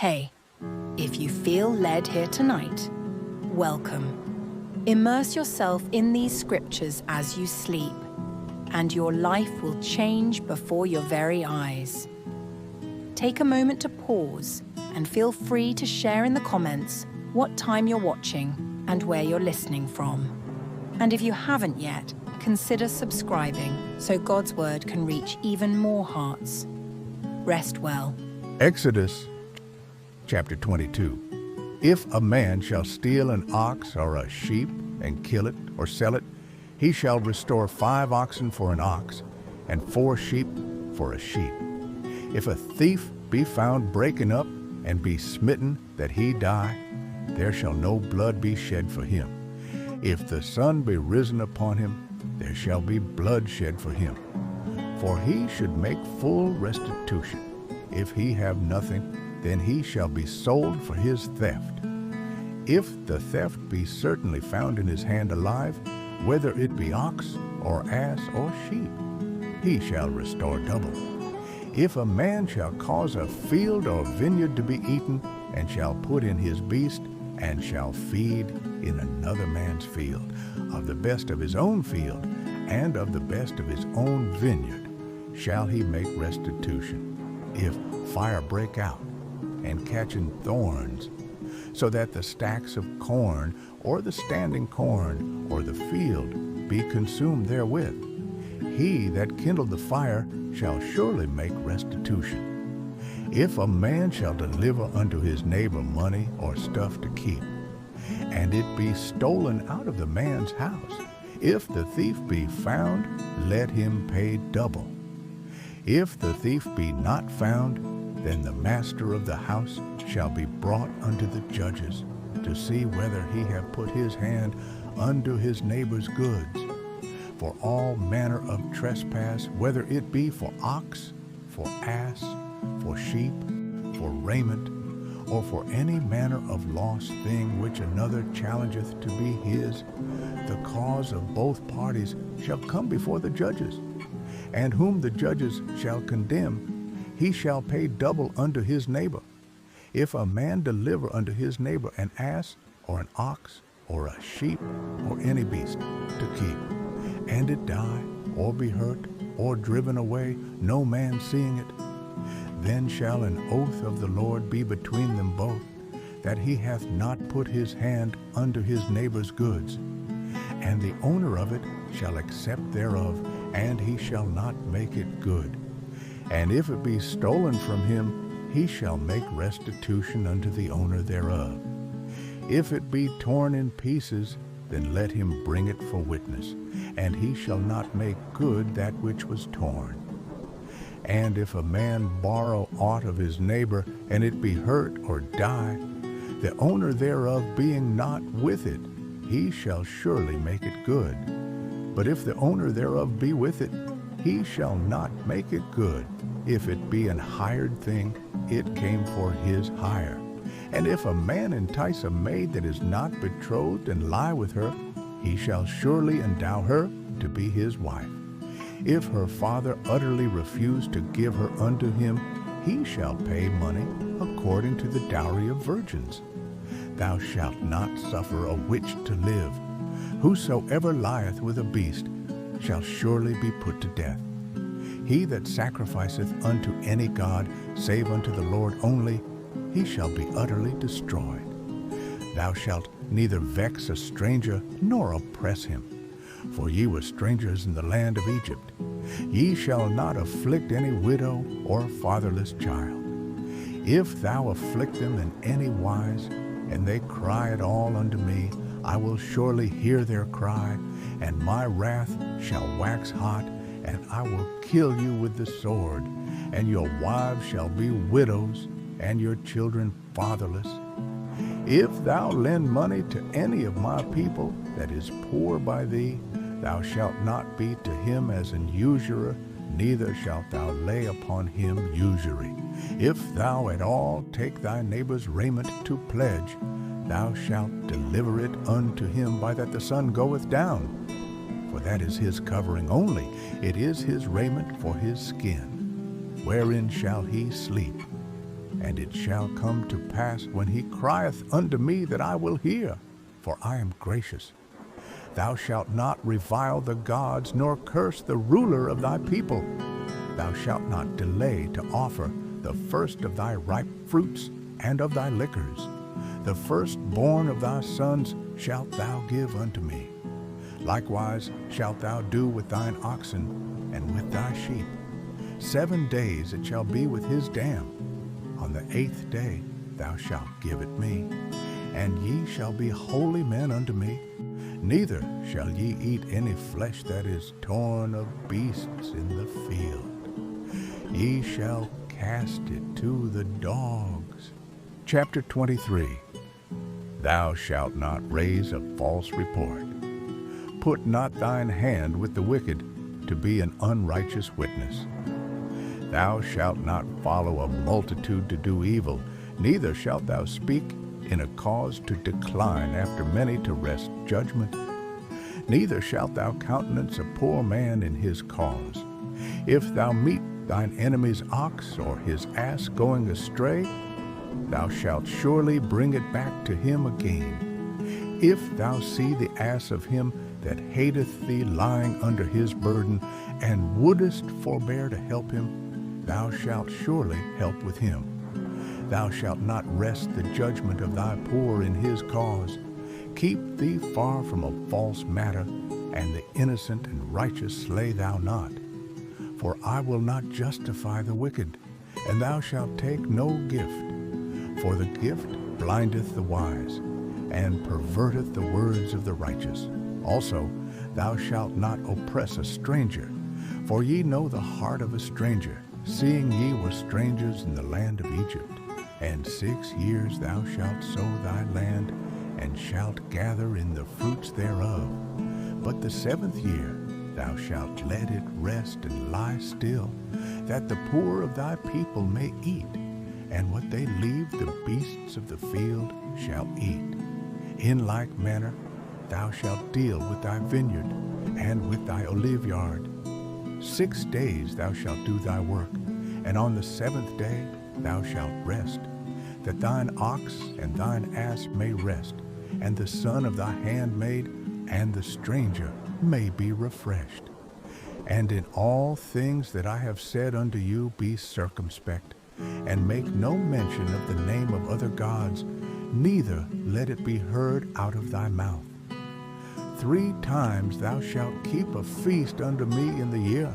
Hey, if you feel led here tonight, welcome. Immerse yourself in these scriptures as you sleep, and your life will change before your very eyes. Take a moment to pause and feel free to share in the comments what time you're watching and where you're listening from. And if you haven't yet, consider subscribing so God's word can reach even more hearts. Rest well. Exodus chapter 22. If a man shall steal an ox or a sheep and kill it or sell it, he shall restore 5 oxen for an ox and 4 sheep for a sheep. If a thief be found breaking up and be smitten that he die, there shall no blood be shed for him. If the sun be risen upon him, there shall be blood shed for him. For he should make full restitution. If he have nothing, then he shall be sold for his theft. If the theft be certainly found in his hand alive, whether it be ox or ass or sheep, he shall restore double. If a man shall cause a field or vineyard to be eaten, and shall put in his beast, and shall feed in another man's field, of the best of his own field, and of the best of his own vineyard, shall he make restitution. If fire break out, and catching thorns, so that the stacks of corn, or the standing corn, or the field be consumed therewith, he that kindled the fire shall surely make restitution. If a man shall deliver unto his neighbor money or stuff to keep, and it be stolen out of the man's house, if the thief be found, let him pay double. If the thief be not found, then the master of the house shall be brought unto the judges, to see whether he have put his hand unto his neighbor's goods. For all manner of trespass, whether it be for ox, for ass, for sheep, for raiment, or for any manner of lost thing which another challengeth to be his, the cause of both parties shall come before the judges. And whom the judges shall condemn, he shall pay double unto his neighbor. If a man deliver unto his neighbor an ass, or an ox, or a sheep, or any beast to keep, and it die, or be hurt, or driven away, no man seeing it, then shall an oath of the Lord be between them both, that he hath not put his hand unto his neighbor's goods. And the owner of it shall accept thereof, and he shall not make it good. And if it be stolen from him, he shall make restitution unto the owner thereof. If it be torn in pieces, then let him bring it for witness, and he shall not make good that which was torn. And if a man borrow aught of his neighbor, and it be hurt or die, the owner thereof being not with it, he shall surely make it good. But if the owner thereof be with it, he shall not make it good. If it be an hired thing, it came for his hire. And if a man entice a maid that is not betrothed and lie with her, he shall surely endow her to be his wife. If her father utterly refuse to give her unto him, he shall pay money according to the dowry of virgins. Thou shalt not suffer a witch to live. Whosoever lieth with a beast shall surely be put to death. He that sacrificeth unto any god, save unto the Lord only, he shall be utterly destroyed. Thou shalt neither vex a stranger nor oppress him, for ye were strangers in the land of Egypt. Ye shall not afflict any widow or fatherless child. If thou afflict them in any wise, and they cry at all unto me, I will surely hear their cry, and my wrath shall wax hot, and I will kill you with the sword, and your wives shall be widows, and your children fatherless. If thou lend money to any of my people that is poor by thee, thou shalt not be to him as an usurer, neither shalt thou lay upon him usury. If thou at all take thy neighbor's raiment to pledge, thou shalt deliver it unto him by that the sun goeth down. For that is his covering only, it is his raiment for his skin. Wherein shall he sleep? And it shall come to pass when he crieth unto me that I will hear, for I am gracious. Thou shalt not revile the gods, nor curse the ruler of thy people. Thou shalt not delay to offer the first of thy ripe fruits and of thy liquors. The firstborn of thy sons shalt thou give unto me. Likewise shalt thou do with thine oxen and with thy sheep. 7 days it shall be with his dam. On the 8th day thou shalt give it me, and ye shall be holy men unto me. Neither shall ye eat any flesh that is torn of beasts in the field. Ye shall cast it to the dogs. Chapter 23. Thou shalt not raise a false report. Put not thine hand with the wicked to be an unrighteous witness. Thou shalt not follow a multitude to do evil, neither shalt thou speak in a cause to decline after many to wrest judgment. Neither shalt thou countenance a poor man in his cause. If thou meet thine enemy's ox or his ass going astray, thou shalt surely bring it back to him again. If thou see the ass of him that hateth thee lying under his burden, and wouldest forbear to help him, thou shalt surely help with him. Thou shalt not wrest the judgment of thy poor in his cause. Keep thee far from a false matter, and the innocent and righteous slay thou not. For I will not justify the wicked, and thou shalt take no gift. For the gift blindeth the wise, and perverteth the words of the righteous. Also, thou shalt not oppress a stranger, for ye know the heart of a stranger, seeing ye were strangers in the land of Egypt. And 6 years thou shalt sow thy land, and shalt gather in the fruits thereof. But the 7th year thou shalt let it rest and lie still, that the poor of thy people may eat, and what they leave the beasts of the field shall eat. In like manner thou shalt deal with thy vineyard and with thy oliveyard. 6 days thou shalt do thy work, and on the 7th day thou shalt rest, that thine ox and thine ass may rest, and the son of thy handmaid and the stranger may be refreshed. And in all things that I have said unto you be circumspect, and make no mention of the name of other gods, neither let it be heard out of thy mouth. 3 times thou shalt keep a feast unto me in the year.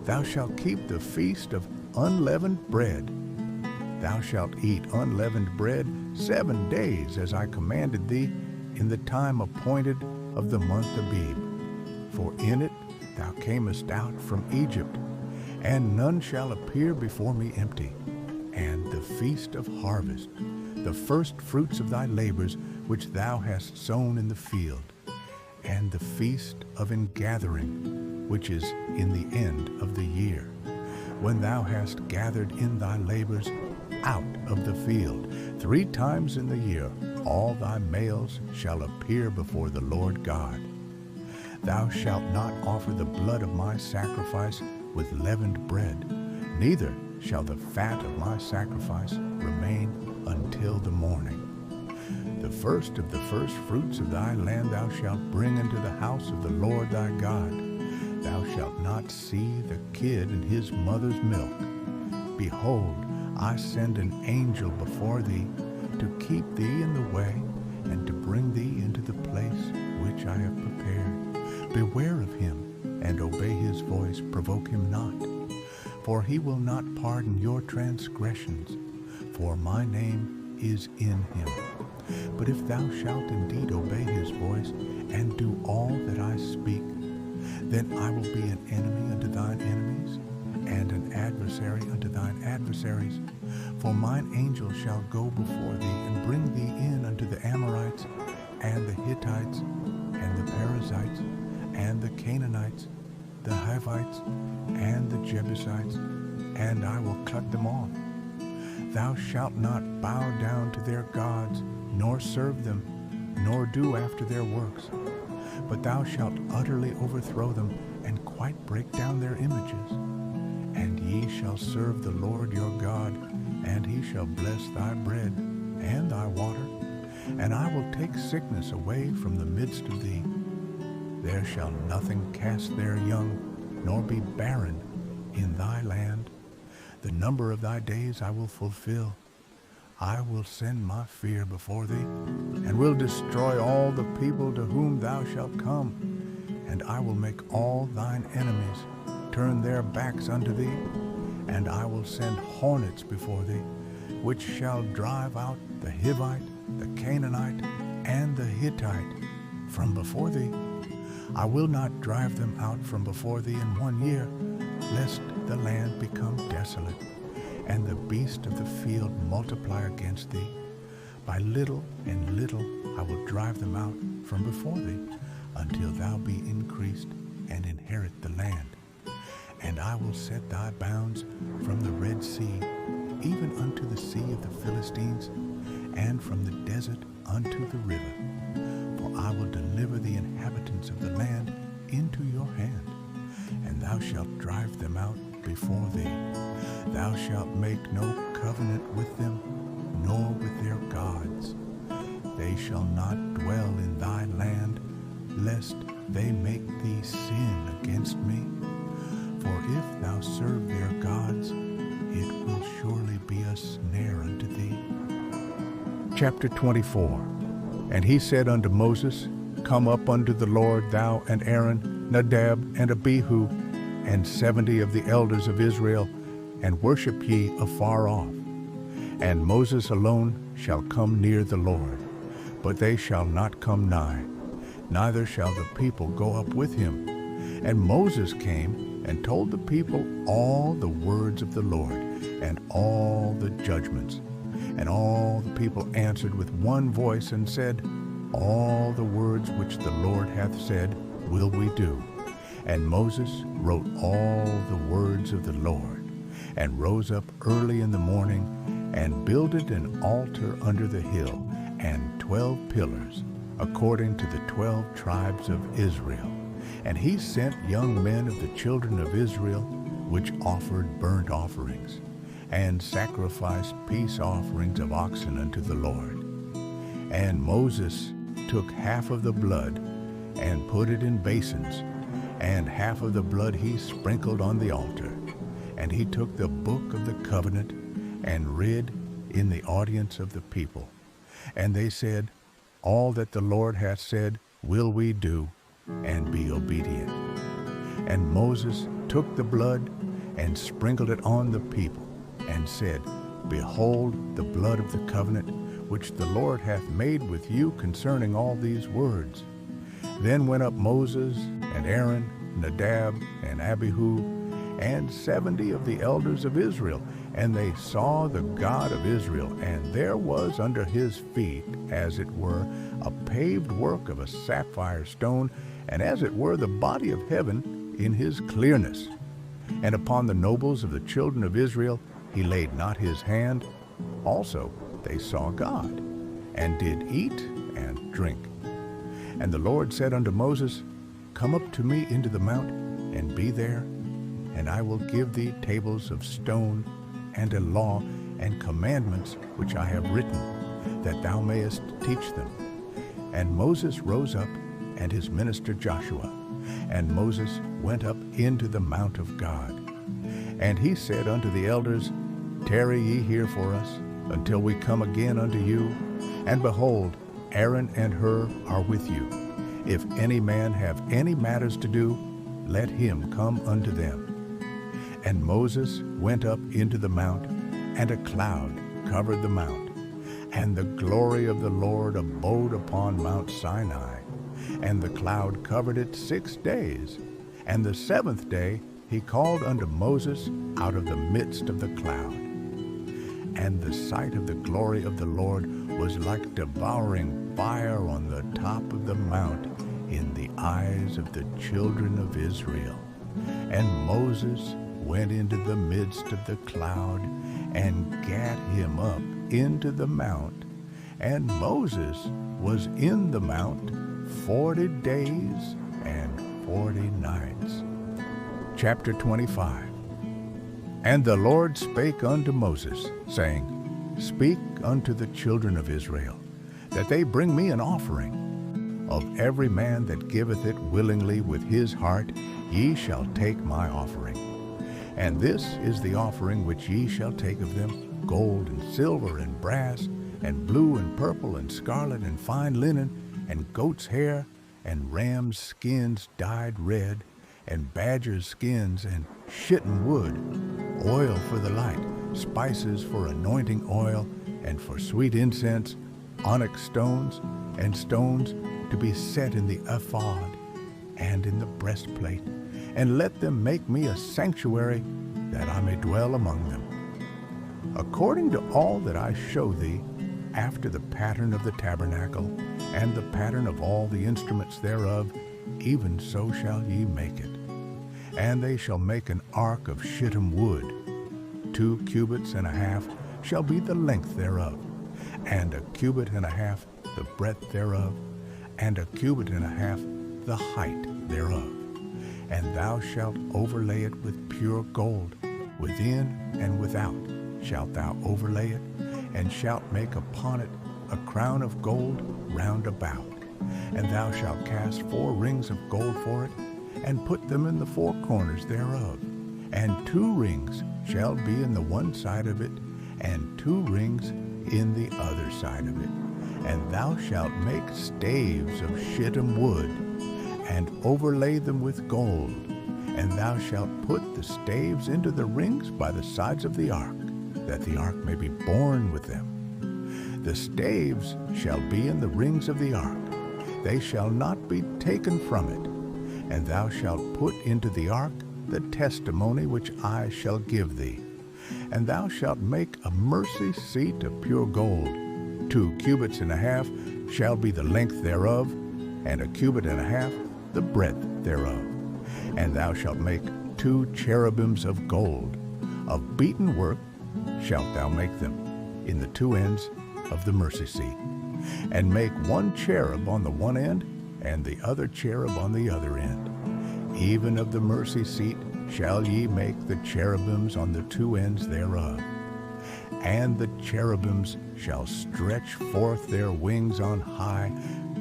Thou shalt keep the feast of unleavened bread. Thou shalt eat unleavened bread 7 days, as I commanded thee, in the time appointed of the month Abib. For in it thou camest out from Egypt, and none shall appear before me empty. And the feast of harvest, the first fruits of thy labors which thou hast sown in the field, and the feast of ingathering, which is in the end of the year, when thou hast gathered in thy labors out of the field. 3 times in the year all thy males shall appear before the Lord God. Thou shalt not offer the blood of my sacrifice with leavened bread, neither shall the fat of my sacrifice remain until the morning. The first of the first fruits of thy land thou shalt bring into the house of the Lord thy God. Thou shalt not see the kid in his mother's milk. Behold, I send an angel before thee to keep thee in the way, and to bring thee into the place which I have prepared. Beware of him, and obey his voice, provoke him not. For he will not pardon your transgressions, for my name is in him. But if thou shalt indeed obey his voice, and do all that I speak, then I will be an enemy unto thine enemies, and an adversary unto thine adversaries. For mine angel shall go before thee, and bring thee in unto the Amorites, and the Hittites, and the Perizzites, and the Canaanites, the Hivites, and the Jebusites, and I will cut them off. Thou shalt not bow down to their gods, nor serve them, nor do after their works. But thou shalt utterly overthrow them, and quite break down their images. And ye shall serve the Lord your God, and he shall bless thy bread and thy water, and I will take sickness away from the midst of thee. There shall nothing cast their young, nor be barren in thy land. The number of thy days I will fulfill. I will send my fear before thee, and will destroy all the people to whom thou shalt come. And I will make all thine enemies turn their backs unto thee, and I will send hornets before thee, which shall drive out the Hivite, the Canaanite, and the Hittite from before thee. I will not drive them out from before thee in 1 year, lest the land become desolate, and the beast of the field multiply against thee. By little and little I will drive them out from before thee, until thou be increased and inherit the land. And I will set thy bounds from the Red Sea, even unto the sea of the Philistines, and from the desert unto the river. For I will deliver the inhabitants of the land into your hand, and thou shalt drive them out before thee. Thou shalt make no covenant with them, nor with their gods. They shall not dwell in thy land, lest they make thee sin against me. For if thou serve their gods, it will surely be a snare unto thee. Chapter 24. And he said unto Moses, Come up unto the Lord, thou and Aaron, Nadab and Abihu, and 70 of the elders of Israel, and worship ye afar off. And Moses alone shall come near the Lord, but they shall not come nigh, neither shall the people go up with him. And Moses came and told the people all the words of the Lord, and all the judgments. And all the people answered with one voice and said, All the words which the Lord hath said will we do. And Moses wrote all the words of the Lord, and rose up early in the morning, and builded an altar under the hill, and 12 pillars, according to the 12 tribes of Israel. And he sent young men of the children of Israel, which offered burnt offerings, and sacrificed peace offerings of oxen unto the Lord. And Moses took half of the blood, and put it in basins, and half of the blood he sprinkled on the altar. And he took the book of the covenant, and read in the audience of the people. And they said, All that the Lord hath said will we do, and be obedient. And Moses took the blood, and sprinkled it on the people, and said, Behold the blood of the covenant, which the Lord hath made with you concerning all these words. Then went up Moses, and Aaron, Nadab, and Abihu, and 70 of the elders of Israel, and they saw the God of Israel, and there was under his feet, as it were, a paved work of a sapphire stone, and as it were the body of heaven in his clearness. And upon the nobles of the children of Israel he laid not his hand. Also they saw God, and did eat and drink. And the Lord said unto Moses, Come up to me into the mount, and be there, and I will give thee tables of stone, and a law and commandments which I have written, that thou mayest teach them. And Moses rose up, and his minister Joshua, and Moses went up into the mount of God. And he said unto the elders, Tarry ye here for us, until we come again unto you. And behold, Aaron and Hur are with you. If any man have any matters to do, let him come unto them. And Moses went up into the mount, and a cloud covered the mount. And the glory of the Lord abode upon Mount Sinai. And the cloud covered it 6 days. And the 7th day he called unto Moses out of the midst of the cloud. And the sight of the glory of the Lord was like devouring fire on the top of the mount in the eyes of the children of Israel. And Moses went into the midst of the cloud, and gat him up into the mount. And Moses was in the mount 40 days and 40 nights. Chapter 25. And the Lord spake unto Moses, saying, Speak unto the children of Israel, that they bring me an offering. Of every man that giveth it willingly with his heart, ye shall take my offering. And this is the offering which ye shall take of them, gold and silver and brass, and blue and purple and scarlet and fine linen, and goat's hair, and rams' skins dyed red, and badgers' skins, and shittim wood, oil for the light, spices for anointing oil, and for sweet incense, onyx stones, and stones to be set in the ephod and in the breastplate. And let them make me a sanctuary, that I may dwell among them. According to all that I show thee, after the pattern of the tabernacle, and the pattern of all the instruments thereof, even so shall ye make it. And they shall make an ark of shittim wood. 2 cubits and a half shall be the length thereof, and 1 cubit and a half the breadth thereof, and 1 cubit and a half the height thereof. And thou shalt overlay it with pure gold, within and without shalt thou overlay it, and shalt make upon it a crown of gold round about. And thou shalt cast 4 rings of gold for it, and put them in the 4 corners thereof. And 2 rings shall be in the one side of it, and 2 rings in the other side of it. And thou shalt make staves of shittim wood, and overlay them with gold. And thou shalt put the staves into the rings by the sides of the ark, that the ark may be borne with them. The staves shall be in the rings of the ark, they shall not be taken from it. And thou shalt put into the ark the testimony which I shall give thee. And thou shalt make a mercy seat of pure gold. 2 cubits and a half shall be the length thereof, and 1 cubit and a half the breadth thereof. And thou shalt make 2 cherubims of gold. Of beaten work shalt thou make them, in the 2 ends of the mercy seat. And make 1 cherub on the one end, and the other cherub on the other end. Even of the mercy seat shall ye make the cherubims on the 2 ends thereof. And the cherubims shall stretch forth their wings on high,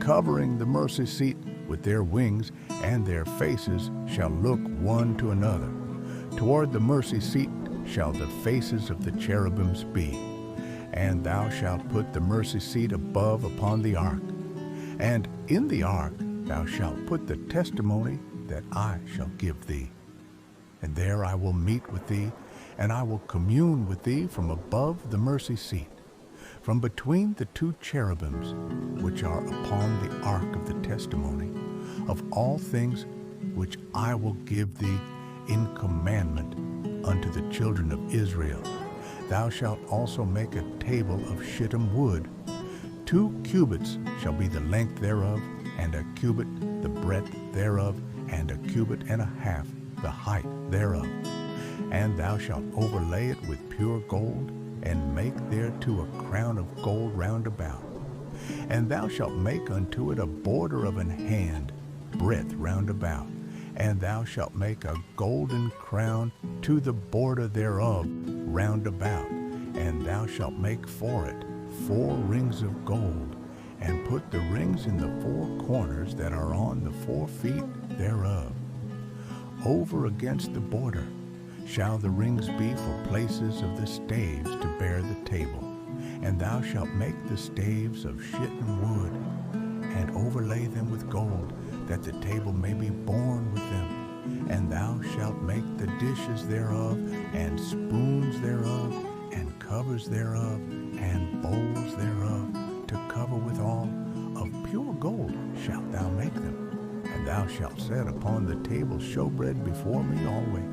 covering the mercy seat with their wings, and their faces shall look one to another. Toward the mercy seat shall the faces of the cherubims be. And thou shalt put the mercy seat above upon the ark. And in the ark thou shalt put the testimony that I shall give thee. And there I will meet with thee, and I will commune with thee from above the mercy seat, from between the 2 cherubims which are upon the ark of the testimony, of all things which I will give thee in commandment unto the children of Israel. Thou shalt also make a table of shittim wood. 2 cubits shall be the length thereof, and 1 cubit the breadth thereof, and 1 cubit and a half the height thereof. And thou shalt overlay it with pure gold, and make thereto a crown of gold round about. And thou shalt make unto it a border of an hand breadth round about. And thou shalt make a golden crown to the border thereof round about. And thou shalt make for it 4 rings of gold, and put the rings in the 4 corners that are on the 4 feet thereof. Over against the border shall the rings be for places of the staves to bear the table. And thou shalt make the staves of shittim wood, and overlay them with gold, that the table may be borne with them. And thou shalt make the dishes thereof, and spoons thereof, and covers thereof, and bowls thereof, to cover withal. Of pure gold shalt thou make them. And thou shalt set upon the table showbread before me always.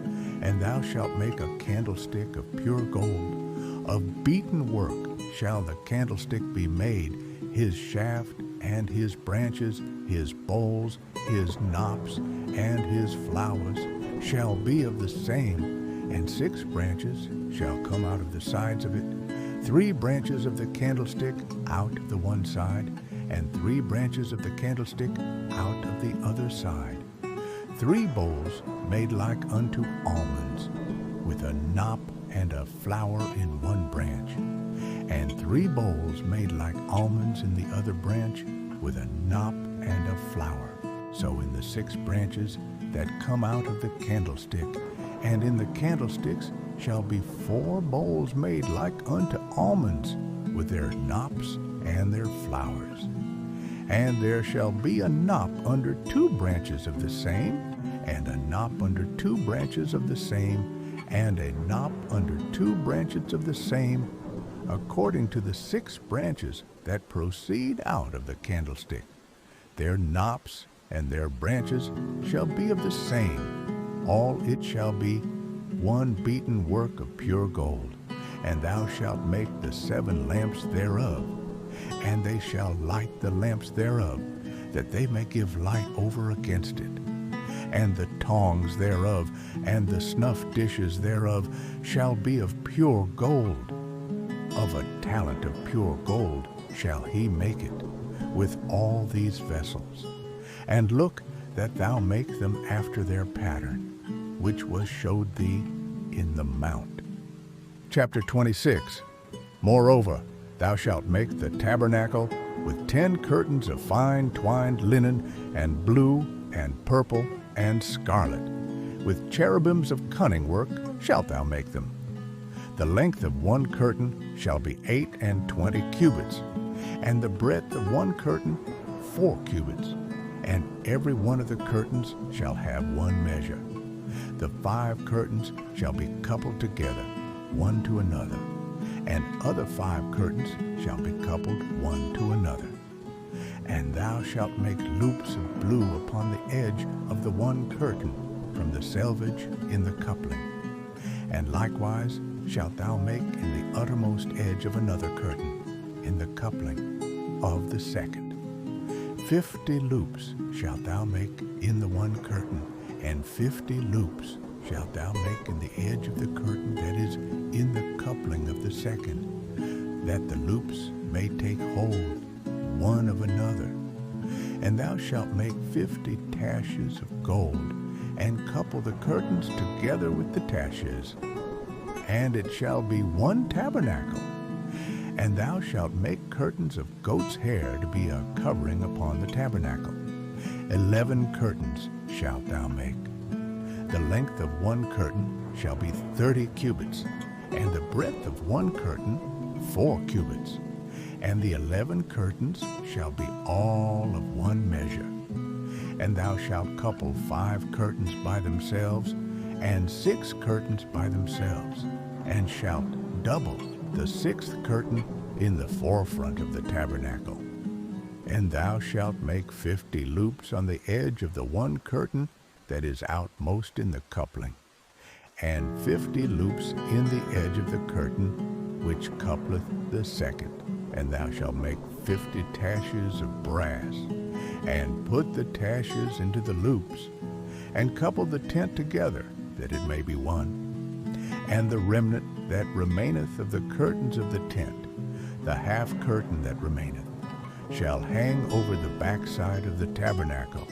And thou shalt make a candlestick of pure gold. Of beaten work shall the candlestick be made, his shaft and his branches, his bowls, his knops, and his flowers shall be of the same. And 6 branches shall come out of the sides of it, 3 branches of the candlestick out of the one side, and 3 branches of the candlestick out of the other side. 3 bowls made like unto almonds, with a knop and a flower in one branch, and 3 bowls made like almonds in the other branch, with a knop and a flower. So in the 6 branches that come out of the candlestick, and in the candlesticks shall be 4 bowls made like unto almonds, with their knops and their flowers. And there shall be a knop under 2 branches of the same, and a knop under 2 branches of the same, and a knop under 2 branches of the same, according to the 6 branches that proceed out of the candlestick. Their knops and their branches shall be of the same. All it shall be one beaten work of pure gold. And thou shalt make the 7 lamps thereof, and they shall light the lamps thereof, that they may give light over against it. And the tongs thereof, and the snuff dishes thereof, shall be of pure gold. Of a talent of pure gold shall he make it, with all these vessels. And look that thou make them after their pattern, which was showed thee in the mount. Chapter 26. Moreover, thou shalt make the tabernacle with 10 curtains of fine twined linen, and blue, and purple, and scarlet. With cherubims of cunning work shalt thou make them. The length of one curtain shall be 28 cubits, and the breadth of one curtain 4 cubits, and every one of the curtains shall have one measure. The 5 curtains shall be coupled together, one to another, and other 5 curtains shall be coupled one to another. And thou shalt make loops of blue upon the edge of the one curtain from the selvage in the coupling. And likewise shalt thou make in the uttermost edge of another curtain in the coupling of the second. 50 loops shalt thou make in the one curtain, and 50 loops shalt thou make in the edge of the curtain that is in the coupling of the second, that the loops may take hold one of another. And thou shalt make 50 taches of gold, and couple the curtains together with the taches. And it shall be one tabernacle. And thou shalt make curtains of goat's hair to be a covering upon the tabernacle. 11 curtains shalt thou make. The length of one curtain shall be 30 cubits, and the breadth of one curtain 4 cubits. And the 11 curtains shall be all of one measure. And thou shalt couple 5 curtains by themselves, and 6 curtains by themselves, and shalt double the 6th curtain in the forefront of the tabernacle. And thou shalt make 50 loops on the edge of the one curtain that is outmost in the coupling, and 50 loops in the edge of the curtain which coupleth the second. And thou shalt make 50 taches of brass, and put the taches into the loops, and couple the tent together, that it may be one. And the remnant that remaineth of the curtains of the tent, the half curtain that remaineth, shall hang over the backside of the tabernacle,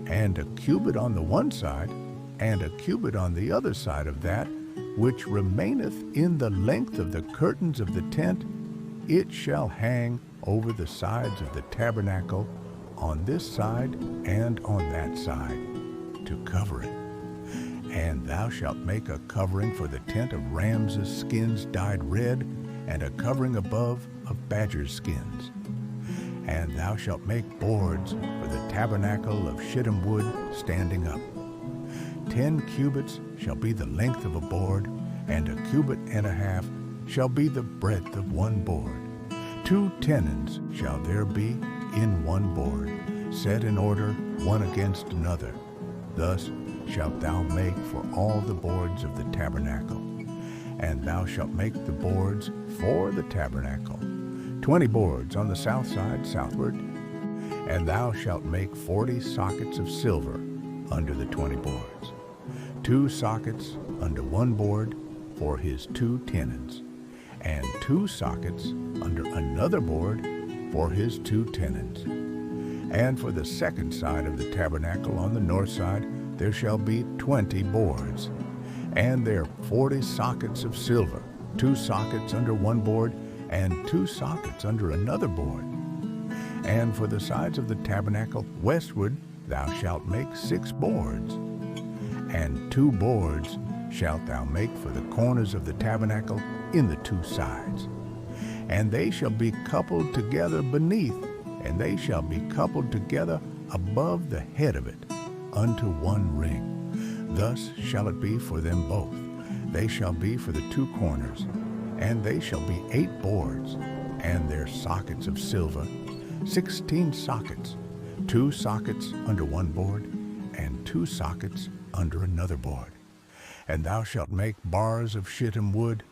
and a cubit on the one side, and a cubit on the other side of that which remaineth in the length of the curtains of the tent, it shall hang over the sides of the tabernacle on this side and on that side, to cover it. And thou shalt make a covering for the tent of rams' skins dyed red, and a covering above of badgers' skins. And thou shalt make boards for the tabernacle of shittim wood standing up. 10 cubits shall be the length of a board, and a cubit and a half shall be the breadth of one board. 2 tenons shall there be in one board, set in order one against another. Thus shalt thou make for all the boards of the tabernacle. And thou shalt make the boards for the tabernacle, 20 boards on the south side southward. And thou shalt make 40 sockets of silver under the 20 boards, 2 sockets under one board for his 2 tenons, and 2 sockets under another board for his 2 tenons. And for the second side of the tabernacle on the north side there shall be 20 boards, And their 40 sockets of silver, 2 sockets under one board, and 2 sockets under another board. And for the sides of the tabernacle westward thou shalt make 6 boards. And 2 boards shalt thou make for the corners of the tabernacle in the 2 sides. And they shall be coupled together beneath, and they shall be coupled together above the head of it, unto one ring. Thus shall it be for them both. They shall be for the 2 corners, and they shall be 8 boards, and their sockets of silver, 16 sockets, 2 sockets under one board, and 2 sockets under another board. And thou shalt make bars of shittim wood,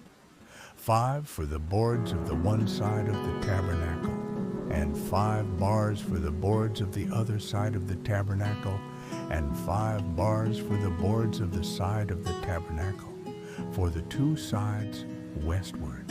5 for the boards of the one side of the tabernacle, and 5 bars for the boards of the other side of the tabernacle, and 5 bars for the boards of the side of the tabernacle, for the 2 sides westward.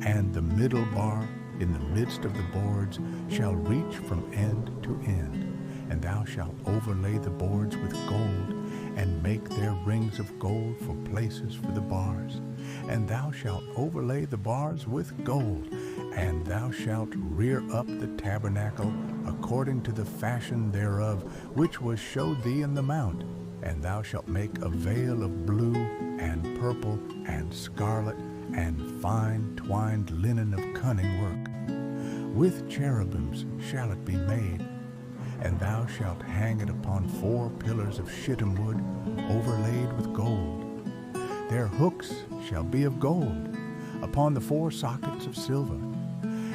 And the middle bar in the midst of the boards shall reach from end to end, and thou shalt overlay the boards with gold, and make their rings of gold for places for the bars. And thou shalt overlay the bars with gold, and thou shalt rear up the tabernacle according to the fashion thereof, which was showed thee in the mount. And thou shalt make a veil of blue and purple and scarlet and fine twined linen of cunning work. With cherubims shall it be made, and thou shalt hang it upon 4 pillars of shittim wood overlaid with gold. Their hooks shall be of gold, upon the 4 sockets of silver.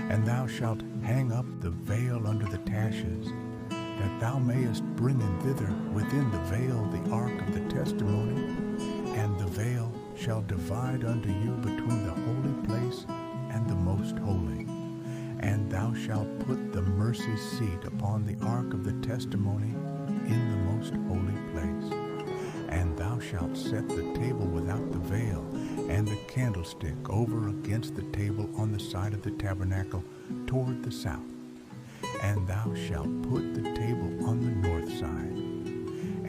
And thou shalt hang up the veil under the taches, that thou mayest bring in thither within the veil the ark of the testimony. And the veil shall divide unto you between the holy place and the most holy. And thou shalt put the mercy seat upon the ark of the testimony in the most holy place. And thou shalt set the table without the veil, and the candlestick over against the table on the side of the tabernacle toward the south. And thou shalt put the table on the north side.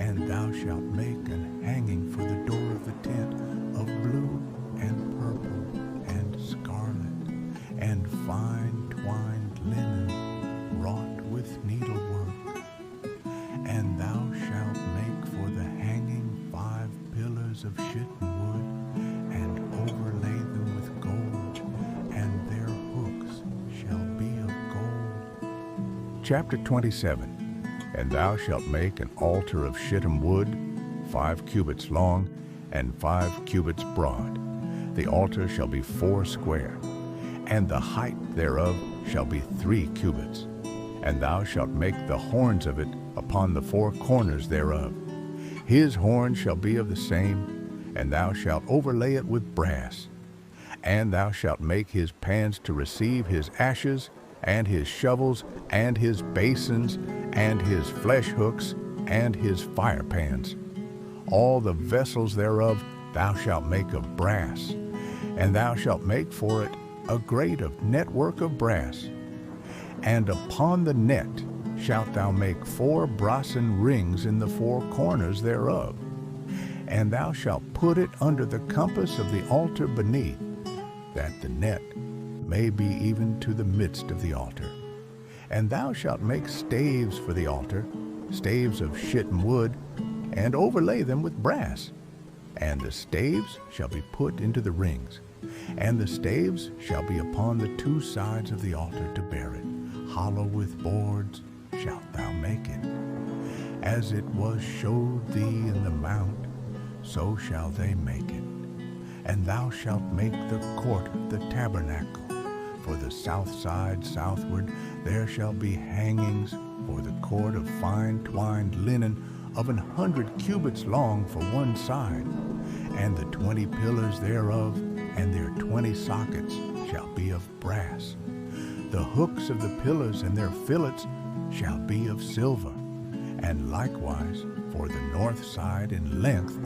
And thou shalt make an hanging for the door of the tent of blue and purple and scarlet and fine twined linen wrought with needlework. And thou shalt make for the hanging 5 pillars of shittim wood, and overlay them with gold, and their hooks shall be of gold. Chapter 27. And thou shalt make an altar of shittim wood, 5 cubits long, and 5 cubits broad. The altar shall be 4 square, and the height thereof shall be 3 cubits. And thou shalt make the horns of it upon the 4 corners thereof. His horn shall be of the same, and thou shalt overlay it with brass. And thou shalt make his pans to receive his ashes, and his shovels, and his basins, and his flesh hooks, and his fire pans. All the vessels thereof thou shalt make of brass, and thou shalt make for it a grate of network of brass. And upon the net shalt thou make 4 brassen rings in the 4 corners thereof. And thou shalt put it under the compass of the altar beneath, that the net may be even to the midst of the altar. And thou shalt make staves for the altar, staves of shittim wood, and overlay them with brass. And the staves shall be put into the rings, and the staves shall be upon the 2 sides of the altar to bear it. Hollow with boards shalt thou make it. As it was showed thee in the mount, so shall they make it. And thou shalt make the court of the tabernacle. For the south side southward there shall be hangings for the court of fine twined linen of 100 cubits long for one side, and the 20 pillars thereof, and their 20 sockets shall be of brass. The hooks of the pillars and their fillets shall be of silver. And likewise for the north side in length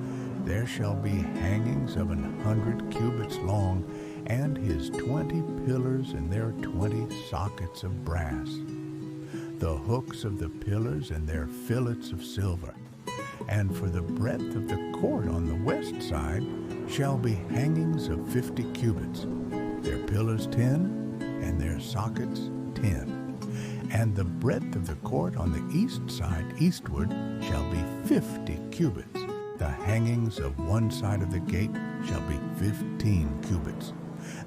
there shall be hangings of 100 cubits long, and his 20 pillars and their 20 sockets of brass. The hooks of the pillars and their fillets of silver, And for the breadth of the court on the west side shall be hangings of 50 cubits, their pillars 10, and their sockets 10. And the breadth of the court on the east side eastward shall be 50 cubits. The hangings of one side of the gate shall be 15 cubits,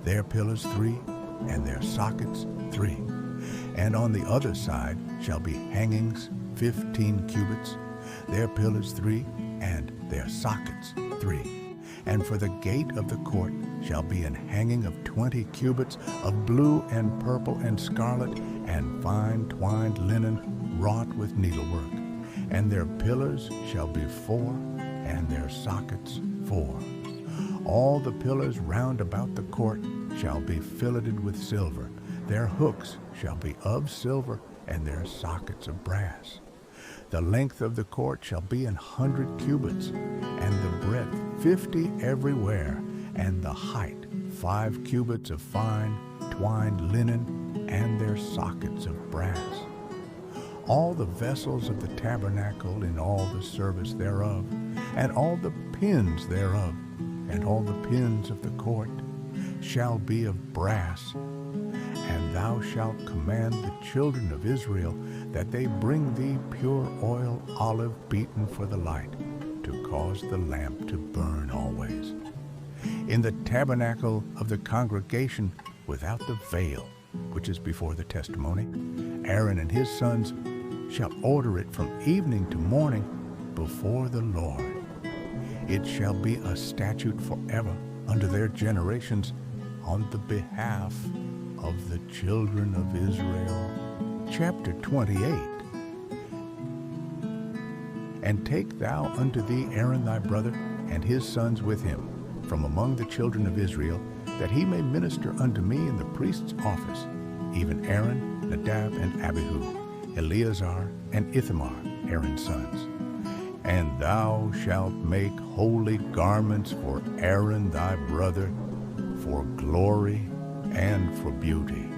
their pillars 3, and their sockets 3. And on the other side shall be hangings 15 cubits, their pillars 3, and their sockets 3. And for the gate of the court shall be an hanging of 20 cubits of blue and purple and scarlet and fine twined linen wrought with needlework. And their pillars shall be 4, and their sockets 4. All the pillars round about the court shall be filleted with silver. Their hooks shall be of silver, and their sockets of brass. The length of the court shall be 100 cubits, and the breadth 50 everywhere, and the height 5 cubits of fine twined linen, and their sockets of brass. All the vessels of the tabernacle in all the service thereof, and all the pins thereof, and all the pins of the court shall be of brass. And thou shalt command the children of Israel that they bring thee pure oil, olive beaten for the light, to cause the lamp to burn always. In the tabernacle of the congregation without the veil, which is before the testimony, Aaron and his sons shall order it from evening to morning before the Lord. It shall be a statute forever unto their generations on the behalf of the children of Israel. Chapter 28. And take thou unto thee Aaron thy brother, and his sons with him, from among the children of Israel, that he may minister unto me in the priest's office, even Aaron, Nadab, and Abihu, Eleazar, and Ithamar, Aaron's sons. And thou shalt make holy garments for Aaron thy brother, for glory and for beauty.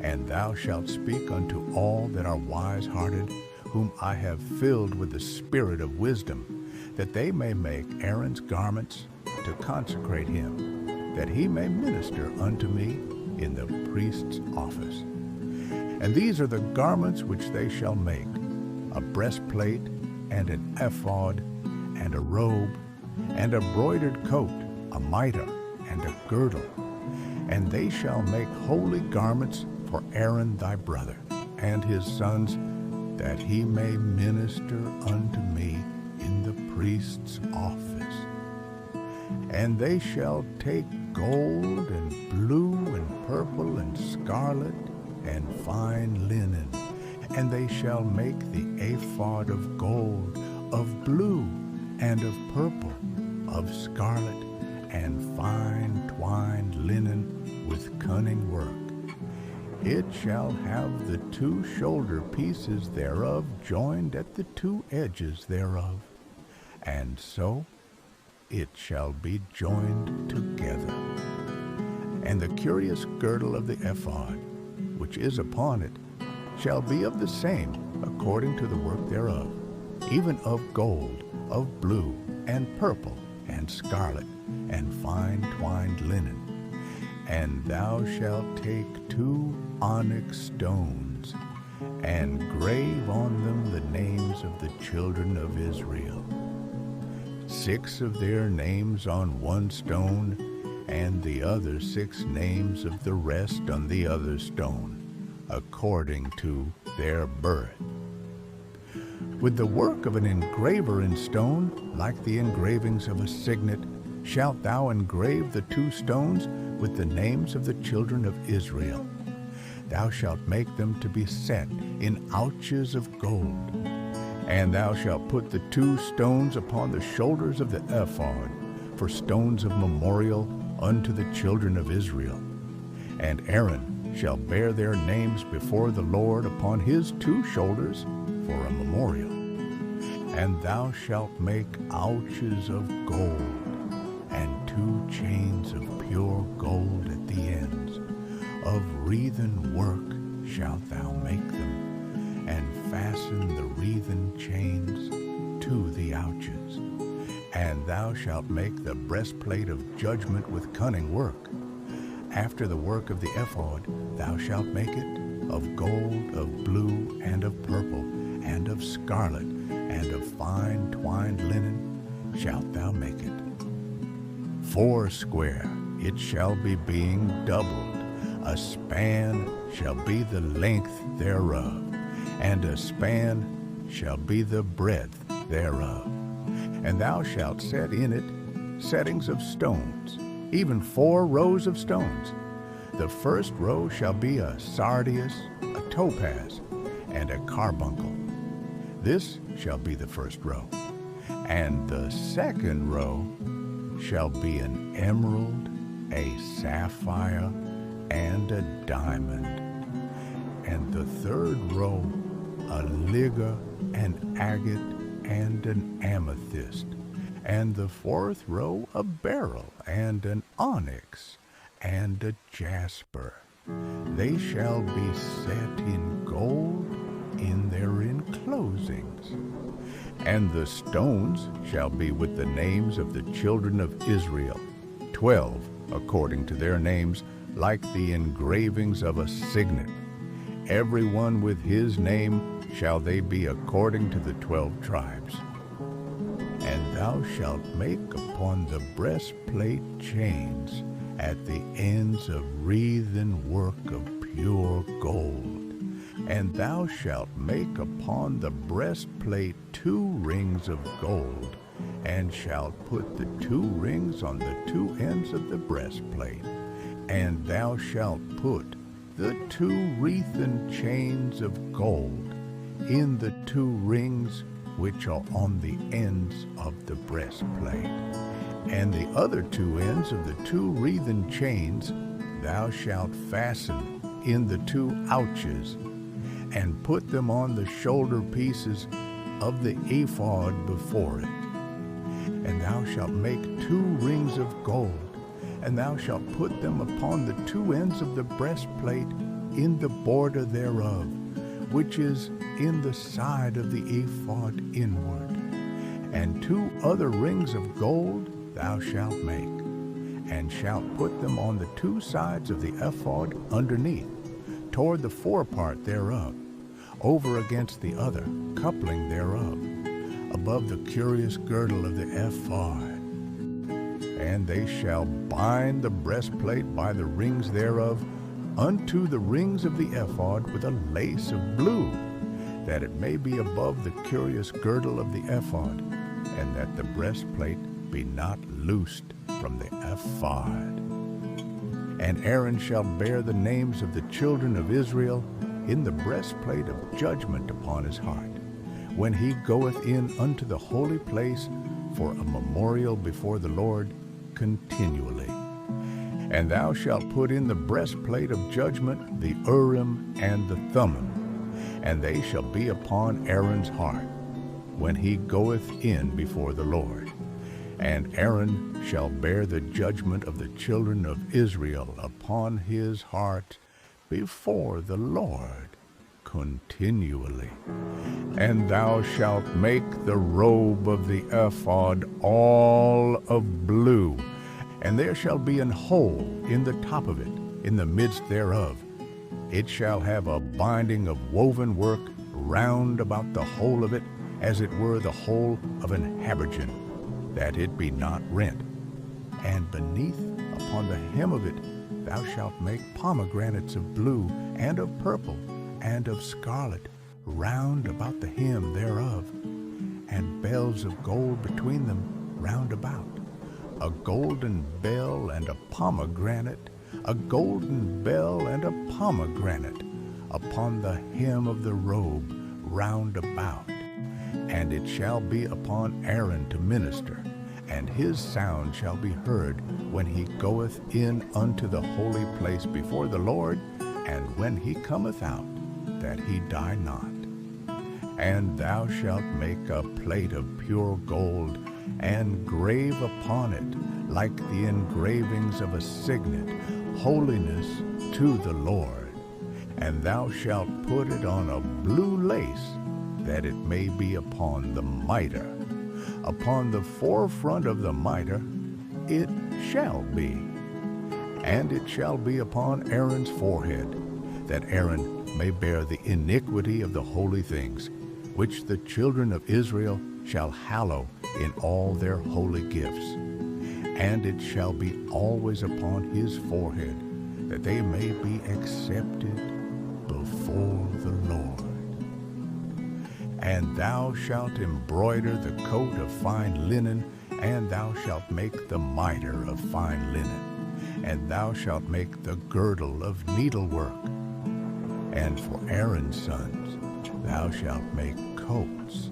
And thou shalt speak unto all that are wise-hearted, whom I have filled with the spirit of wisdom, that they may make Aaron's garments to consecrate him, that he may minister unto me in the priest's office. And these are the garments which they shall make: a breastplate, and an ephod, and a robe, and a broidered coat, a mitre, and a girdle. And they shall make holy garments for Aaron thy brother, and his sons, that he may minister unto me in the priest's office. And they shall take gold, and blue, and purple, and scarlet, and fine linen, and they shall make the ephod of gold, of blue, and of purple, of scarlet, and fine twined linen with cunning work. It shall have the 2 shoulder pieces thereof joined at the 2 edges thereof, and so it shall be joined together. And the curious girdle of the ephod, which is upon it, shall be of the same according to the work thereof, even of gold, of blue, and purple, and scarlet, and fine twined linen. And thou shalt take 2 onyx stones, and grave on them the names of the children of Israel, 6 of their names on one stone, and the other 6 names of the rest on the other stone, according to their birth. With the work of an engraver in stone, like the engravings of a signet, shalt thou engrave the 2 stones with the names of the children of Israel. Thou shalt make them to be set in ouches of gold. And thou shalt put the 2 stones upon the shoulders of the ephod, for stones of memorial unto the children of Israel. And Aaron shall bear their names before the Lord upon his 2 shoulders for a memorial. And thou shalt make ouches of gold, and 2 chains of pure gold at the ends. Of wreathen work shalt thou make them, and fasten the wreathen chains to the ouches. And thou shalt make the breastplate of judgment with cunning work. After the work of the ephod, thou shalt make it of gold, of blue, and of purple, and of scarlet, and of fine twined linen shalt thou make it. foursquare it shall be, being doubled. A span shall be the length thereof, and a span shall be the breadth thereof. And thou shalt set in it settings of stones, even 4 rows of stones. The first row shall be a sardius, a topaz, and a carbuncle. This shall be the first row. And the second row shall be an emerald, a sapphire, and a diamond. And the third row a ligure, an agate, and an amethyst. And the fourth row a beryl, and an onyx, and a jasper. They shall be set in gold in their enclosings. And the stones shall be with the names of the children of Israel, 12 according to their names, like the engravings of a signet. Every one with his name shall they be according to the 12 tribes. And thou shalt make upon the breastplate chains at the ends of wreathen work of pure gold. And thou shalt make upon the breastplate 2 rings of gold, and shalt put the 2 rings on the 2 ends of the breastplate. And thou shalt put the 2 wreathen chains of gold in the 2 rings which are on the ends of the breastplate. And the other 2 ends of the 2 wreathen chains thou shalt fasten in the 2 ouches, and put them on the shoulder pieces of the ephod before it. And thou shalt make 2 rings of gold, and thou shalt put them upon the 2 ends of the breastplate in the border thereof, which is in the side of the ephod inward. And 2 other rings of gold thou shalt make, and shalt put them on the 2 sides of the ephod underneath, toward the forepart thereof, over against the other coupling thereof, above the curious girdle of the ephod. And they shall bind the breastplate by the rings thereof unto the rings of the ephod with a lace of blue, that it may be above the curious girdle of the ephod, and that the breastplate be not loosed from the ephod. And Aaron shall bear the names of the children of Israel in the breastplate of judgment upon his heart, when he goeth in unto the holy place for a memorial before the Lord continually. And thou shalt put in the breastplate of judgment the Urim and the Thummim, and they shall be upon Aaron's heart, when he goeth in before the Lord. And Aaron shall bear the judgment of the children of Israel upon his heart before the Lord continually. And thou shalt make the robe of the ephod all of blue, and there shall be an hole in the top of it, in the midst thereof. It shall have a binding of woven work round about the whole of it, as it were the whole of an habergeon, that it be not rent. And beneath, upon the hem of it, thou shalt make pomegranates of blue, and of purple, and of scarlet, round about the hem thereof, and bells of gold between them round about. A golden bell and a pomegranate, a golden bell and a pomegranate, upon the hem of the robe round about. And it shall be upon Aaron to minister, and his sound shall be heard when he goeth in unto the holy place before the Lord, and when he cometh out, that he die not. And thou shalt make a plate of pure gold, and grave upon it, like the engravings of a signet, holiness to the Lord. And thou shalt put it on a blue lace, that it may be upon the mitre Upon the forefront of the mitre it shall be. And it shall be upon Aaron's forehead, that Aaron may bear the iniquity of the holy things, which the children of Israel shall hallow in all their holy gifts. And it shall be always upon his forehead, that they may be accepted before the Lord. And thou shalt embroider the coat of fine linen, and thou shalt make the mitre of fine linen, and thou shalt make the girdle of needlework. And for Aaron's sons thou shalt make coats,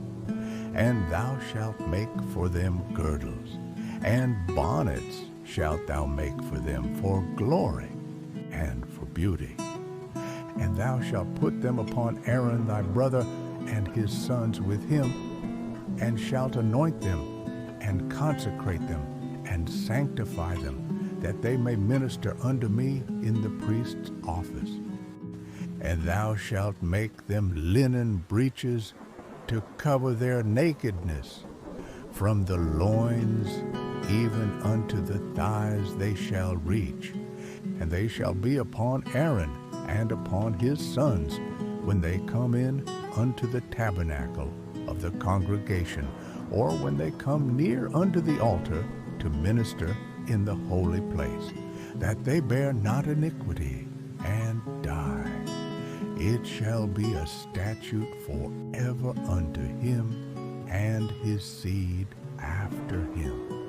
and thou shalt make for them girdles, and bonnets shalt thou make for them for glory and for beauty. And thou shalt put them upon Aaron thy brother and his sons with him, and shalt anoint them, and consecrate them, and sanctify them, that they may minister unto me in the priest's office. And thou shalt make them linen breeches to cover their nakedness. From the loins even unto the thighs they shall reach, and they shall be upon Aaron and upon his sons when they come in unto the tabernacle of the congregation, or when they come near unto the altar to minister in the holy place, that they bear not iniquity and die. It shall be a statute forever unto him and his seed after him.